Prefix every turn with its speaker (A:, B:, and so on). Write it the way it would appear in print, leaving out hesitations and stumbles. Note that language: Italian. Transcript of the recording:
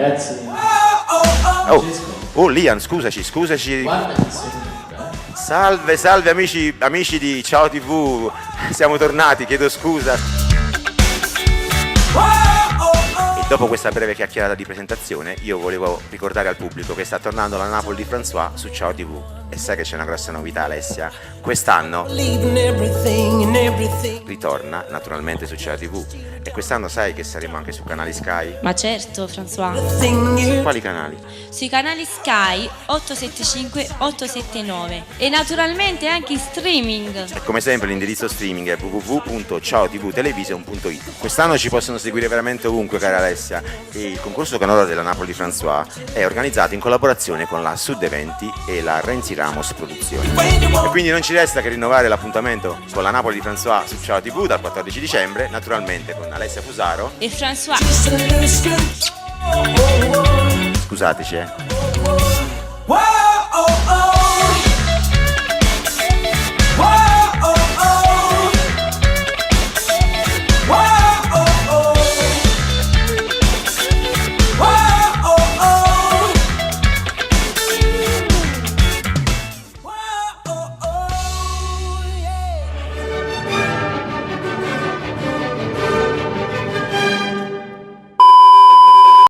A: ragazzi.
B: Oh Lian, scusaci.
A: Guarda che sei venuta.
B: Salve amici di Ciao TV, siamo tornati, chiedo scusa. E dopo questa breve chiacchierata di presentazione, io volevo ricordare al pubblico che sta tornando la Napoli di François su Ciao TV. E sai che c'è una grossa novità, Alessia? Quest'anno ritorna naturalmente su Ciao TV. E quest'anno sai che saremo anche su canali Sky?
C: Ma certo, François.
B: Quali canali?
C: Sui canali Sky 875, 879 e naturalmente anche in streaming.
B: E come sempre l'indirizzo streaming è www.ciaotvtelevision.it. Quest'anno ci possono seguire veramente ovunque, cara Alessia, e il concorso canora della Napoli di François è organizzato in collaborazione con la Sud Eventi e la Renzi Ramos Produzioni. E quindi non ci resta che rinnovare l'appuntamento con la Napoli di François su Ciao TV dal 14 dicembre, naturalmente con Alessia Fusaro
C: E François.
B: scusateci